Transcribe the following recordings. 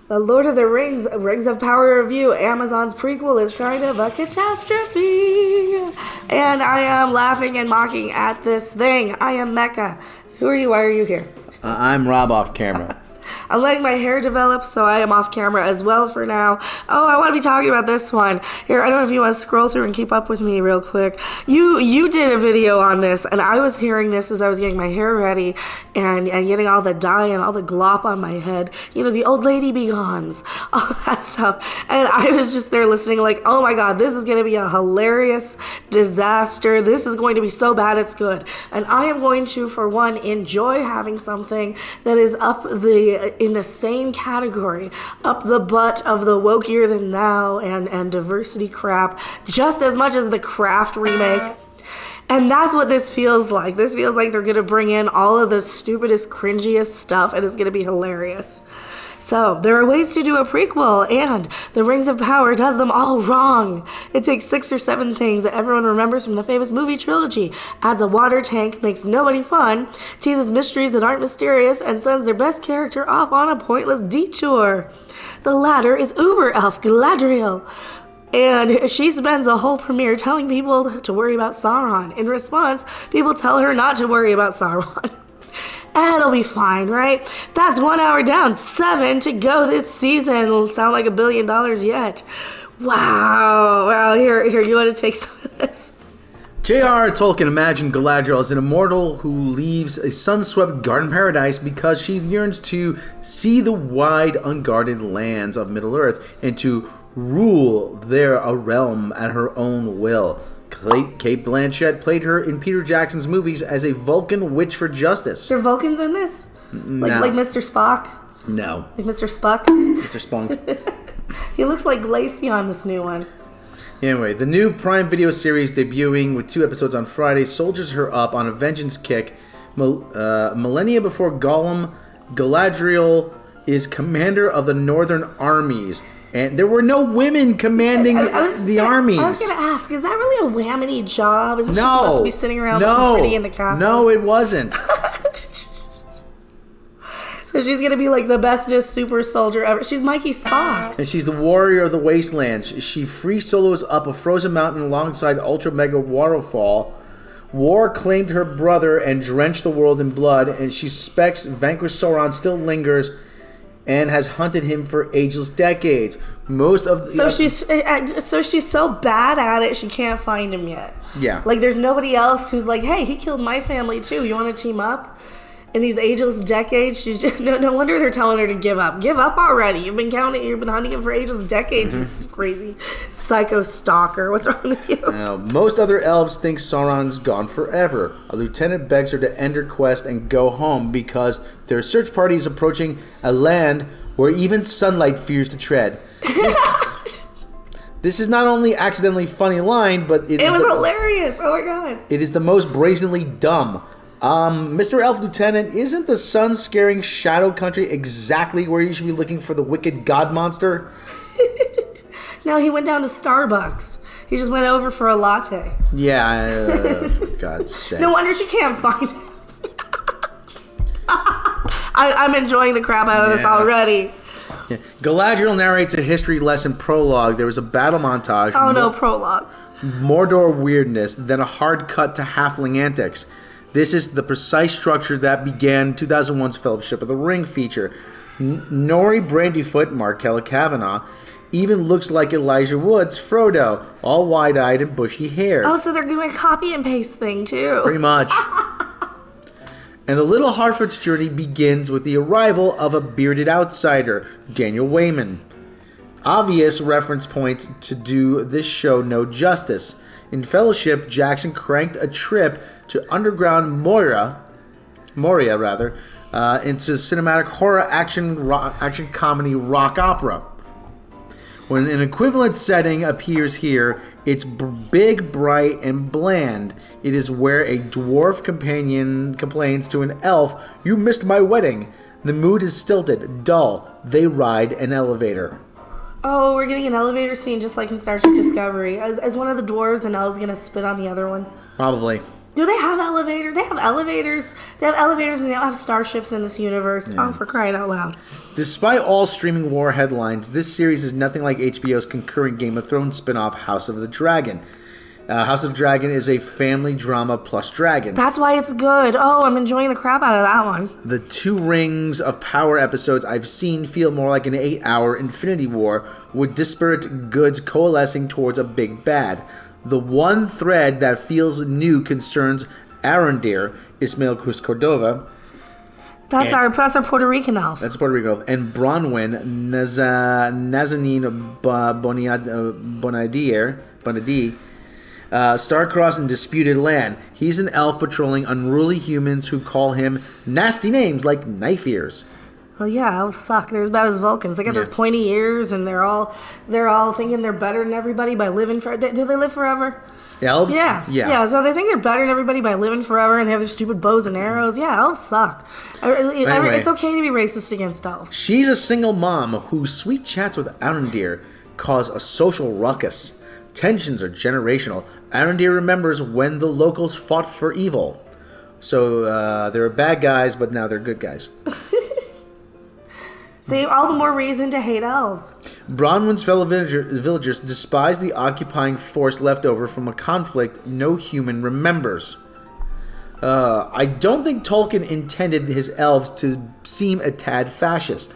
The Lord of the Rings, Rings of Power review, Amazon's prequel is kind of a catastrophe. And I am laughing and mocking at this thing. I am Mecca. Who are you? Why are you here? I'm Rob off camera. I'm letting my hair develop, so I am off camera as well for now. Oh, I want to be talking about this one. Here, I don't know if you want to scroll through and keep up with me real quick. You did a video on this, and I was hearing this as I was getting my hair ready and getting all the dye and all the glop on my head. You know, the old lady begons, all that stuff. And I was just there listening like, oh my God, this is going to be a hilarious disaster. This is going to be so bad it's good. And I am going to, for one, enjoy having something that is in the same category, up the butt of the wokier than thou and diversity crap, just as much as the Craft remake. And that's what this feels like. This feels like they're going to bring in all of the stupidest, cringiest stuff, and it's going to be hilarious. So, there are ways to do a prequel, and the Rings of Power does them all wrong. It takes 6 or 7 things that everyone remembers from the famous movie trilogy, adds a water tank, makes nobody fun, teases mysteries that aren't mysterious, and sends their best character off on a pointless detour. The latter is Uber Elf Galadriel. And she spends the whole premiere telling people to worry about Sauron. In response, people tell her not to worry about Sauron. It'll be fine, right? That's 1 hour down, 7 to go this season. It'll sound like $1 billion yet. Wow. Here, you want to take some of this? J.R.R. Tolkien imagined Galadriel as an immortal who leaves a sun-swept garden paradise because she yearns to see the wide, unguarded lands of Middle-earth and to rule there a realm at her own will. Cate Blanchett played her in Peter Jackson's movies as a Vulcan witch for justice. Are Vulcans in this? No. Like Mr. Spock? No. Like Mr. Spuck? Mr. Spunk. He looks like Lacey on this new one. Anyway, the new Prime Video series debuting with 2 episodes on Friday soldiers her up on a vengeance kick. Millennia before Gollum, Galadriel is commander of the Northern Armies. And there were no women commanding the armies. I was going to ask, is that really a whammy job? Is it just supposed to be sitting around looking pretty in the castle? No, it wasn't. So she's going to be like the bestest super soldier ever. She's Mikey Spock. And she's the warrior of the wastelands. She free solos up a frozen mountain alongside Ultra Mega Waterfall. War claimed her brother and drenched the world in blood. And she suspects vanquished Sauron still lingers and has hunted him for ageless decades. So she's so bad at it she can't find him yet. Yeah. Like there's nobody else who's like, hey, he killed my family too. You want to team up? In these ageless decades, she's just no wonder they're telling her to give up. Give up already. You've been hunting him for ageless decades. This is crazy psycho stalker. What's wrong with you? Most other elves think Sauron's gone forever. A lieutenant begs her to end her quest and go home because their search party is approaching a land where even sunlight fears to tread. This is not only accidentally funny line, but it was hilarious. Oh my God. It is the most brazenly dumb. Mr. Elf Lieutenant, isn't the sun-scaring Shadow Country exactly where you should be looking for the wicked god monster? No, he went down to Starbucks. He just went over for a latte. Yeah, God's sake. No wonder she can't find him. I'm enjoying the crap out of this already. Yeah. Galadriel narrates a history lesson prologue. There was a battle montage. Oh, no, prologues. Mordor weirdness, then a hard cut to halfling antics. This is the precise structure that began 2001's Fellowship of the Ring feature. Nori Brandyfoot, Markella Cavanaugh, even looks like Elijah Wood's Frodo, all wide-eyed and bushy-haired. Oh, so they're doing a copy and paste thing, too. Pretty much. And the Little Harford's journey begins with the arrival of a bearded outsider, Daniel Wayman. Obvious reference points to do this show no justice. In Fellowship, Jackson cranked a trip to underground Moria, into cinematic horror action comedy rock opera. When an equivalent setting appears here, it's big, bright, and bland. It is where a dwarf companion complains to an elf, "You missed my wedding." The mood is stilted, dull. They ride an elevator. Oh, we're getting an elevator scene just like in Star Trek Discovery. As one of the dwarves, and Elle's gonna spit on the other one. Probably. Do they have elevators? They have elevators. They have elevators and they don't have starships in this universe. Yeah. Oh, for crying out loud. Despite all streaming war headlines, this series is nothing like HBO's concurrent Game of Thrones spin-off House of the Dragon. House of the Dragon is a family drama plus dragons. That's why it's good. Oh, I'm enjoying the crap out of that one. The 2 Rings of Power episodes I've seen feel more like an 8-hour Infinity War with disparate goods coalescing towards a big bad. The one thread that feels new concerns Arondir, Ismael Cruz Cordova. That's our Puerto Rican elf. That's Puerto Rican elf. And Bronwyn, Nazanin Bonadier, star-crossed in Disputed Land. He's an elf patrolling unruly humans who call him nasty names like Knife Ears. Well, yeah, elves suck. They're as bad as Vulcans. They got those pointy ears, and they're all thinking they're better than everybody by living forever. Do they live forever? Elves? Yeah. So they think they're better than everybody by living forever, and they have their stupid bows and arrows. Yeah, elves suck. Anyway, it's okay to be racist against elves. She's a single mom whose sweet chats with Arondir cause a social ruckus. Tensions are generational. Arondir remembers when the locals fought for evil. So they were bad guys, but now they're good guys. See, all the more reason to hate elves. Bronwyn's fellow villagers despise the occupying force left over from a conflict no human remembers. I don't think Tolkien intended his elves to seem a tad fascist.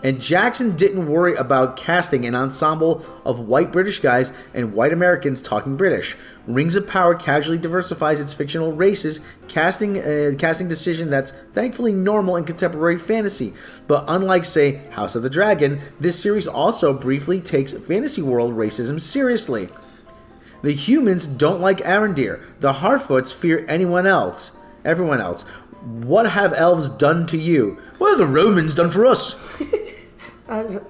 And Jackson didn't worry about casting an ensemble of white British guys and white Americans talking British. Rings of Power casually diversifies its fictional races, casting decision that's thankfully normal in contemporary fantasy. But unlike, say, House of the Dragon, this series also briefly takes fantasy world racism seriously. The humans don't like Arondir. The Harfoots fear everyone else. What have elves done to you? What have the Romans done for us?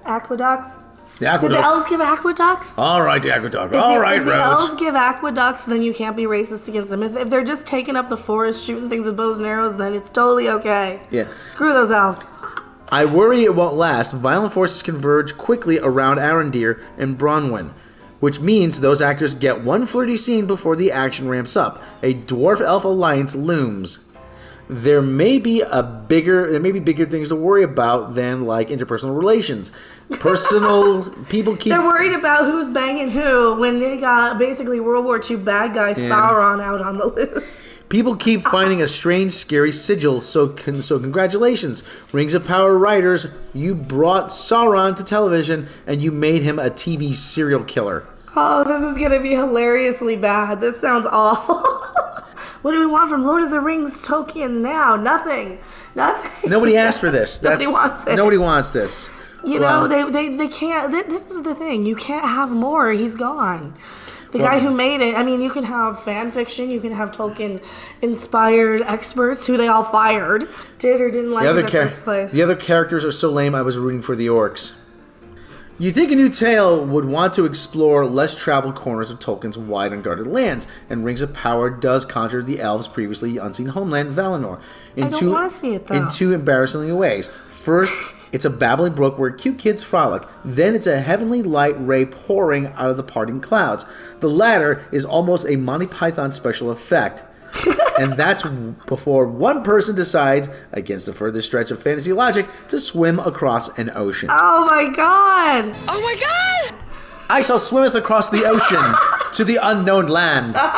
Aqueducts? The aqueduct. Did the elves give aqueducts? All right, the aqueduct. If Rose. the elves give aqueducts, then you can't be racist against them. If they're just taking up the forest, shooting things with bows and arrows, then it's totally okay. Yeah. Screw those elves. I worry it won't last. Violent forces converge quickly around Arondir and Bronwyn, which means those actors get one flirty scene before the action ramps up. A dwarf-elf alliance looms. There may be bigger things to worry about than like interpersonal relations. People keep. They're worried about who's banging who when they got basically World War II bad guy Sauron out on the loose. People keep finding a strange, scary sigil. So congratulations, Rings of Power writers! You brought Sauron to television and you made him a TV serial killer. Oh, this is gonna be hilariously bad. This sounds awful. What do we want from Lord of the Rings Tolkien now? Nothing. Nobody asked for this. Nobody wants it. Nobody wants this. They can't. This is the thing. You can't have more. He's gone. The guy who made it. I mean, you can have fan fiction. You can have Tolkien-inspired experts who they all fired. Did or didn't like in the first place. The other characters are so lame, I was rooting for the orcs. You'd think a new tale would want to explore less traveled corners of Tolkien's wide unguarded lands, and Rings of Power does conjure the elves' previously unseen homeland, Valinor, I don't want to see it, though. in two embarrassing ways. First, it's a babbling brook where cute kids frolic. Then it's a heavenly light ray pouring out of the parting clouds. The latter is almost a Monty Python special effect. And that's before one person decides, against the furthest stretch of fantasy logic, to swim across an ocean. Oh my god! Oh my god! I shall swimmeth across the ocean to the unknown land. This is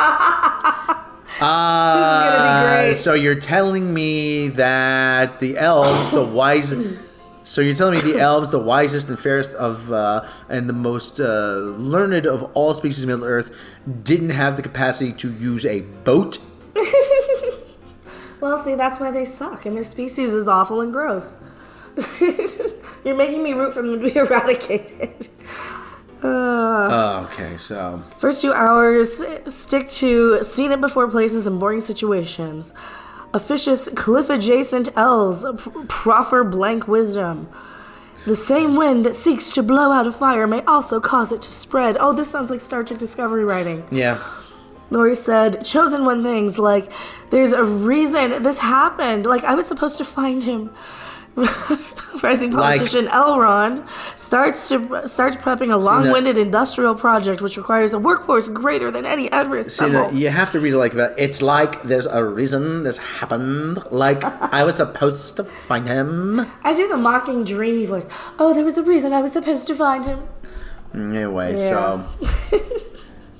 gonna be great. So you're telling me that the elves, the wisest and fairest of, and the most learned of all species of Middle Earth, didn't have the capacity to use a boat? Well, see, that's why they suck, and their species is awful and gross. You're making me root for them to be eradicated. Okay, so... First 2 hours, stick to seen it before places and boring situations. Officious cliff-adjacent elves proffer blank wisdom. The same wind that seeks to blow out a fire may also cause it to spread. Oh, this sounds like Star Trek Discovery writing. Yeah. Lori said, chosen one things, like, there's a reason this happened. Like, I was supposed to find him Rising politician Elrond starts prepping a long-winded industrial project which requires a workforce greater than any ever assembled. You have to read it like that. It's like there's a reason this happened. Like I was supposed to find him. I do the mocking, dreamy voice. Oh, there was a reason I was supposed to find him. Anyway, yeah.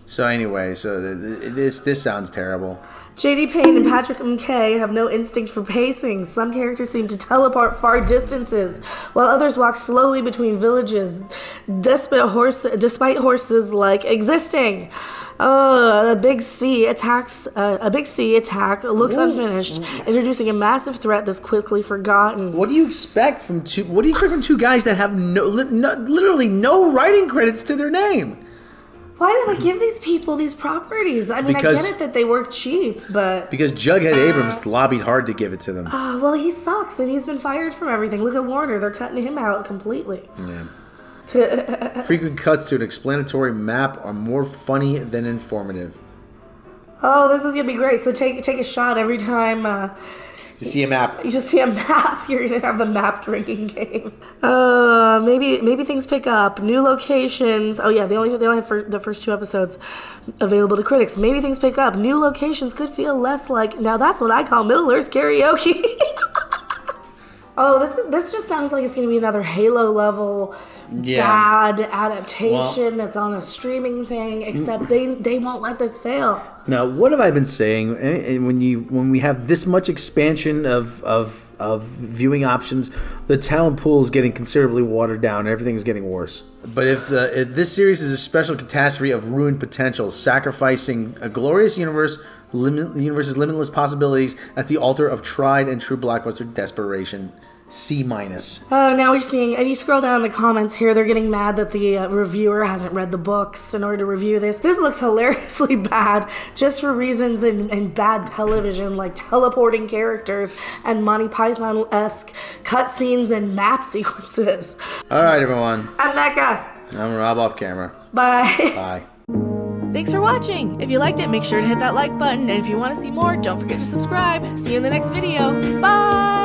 this sounds terrible. J.D. Payne and Patrick McKay have no instinct for pacing. Some characters seem to teleport far distances, while others walk slowly between villages, despite horses like existing. A big sea attack looks unfinished, introducing a massive threat that's quickly forgotten. What do you expect from two guys that have literally no writing credits to their name? Why do they give these people these properties? I mean, I get it that they work cheap, but... Because Jughead Abrams lobbied hard to give it to them. Well, he sucks, and he's been fired from everything. Look at Warner. They're cutting him out completely. Yeah. Frequent cuts to an explanatory map are more funny than informative. Oh, this is going to be great. So take a shot every time... You see a map. You just see a map. You're gonna have the map drinking game. Maybe things pick up. New locations. Oh yeah, they only have for the first 2 episodes available to critics. Maybe things pick up. New locations could feel less like. Now that's what I call Middle Earth karaoke. Oh, this just sounds like it's gonna be another Halo level bad adaptation that's on a streaming thing. Except they won't let this fail. Now, what have I been saying? When we have this much expansion of viewing options, the talent pool is getting considerably watered down. Everything is getting worse. But if this series is a special catastrophe of ruined potential, sacrificing a glorious universe, the universe's limitless possibilities at the altar of tried and true blockbuster desperation. C-. Now we're seeing, and you scroll down in the comments here, they're getting mad that the reviewer hasn't read the books in order to review this. This looks hilariously bad, just for reasons in bad television, like teleporting characters and Monty Python-esque cutscenes and map sequences. All right, everyone. I'm Mecca. I'm Rob off camera. Bye. Bye. Thanks for watching. If you liked it, make sure to hit that like button. And if you want to see more, don't forget to subscribe. See you in the next video. Bye.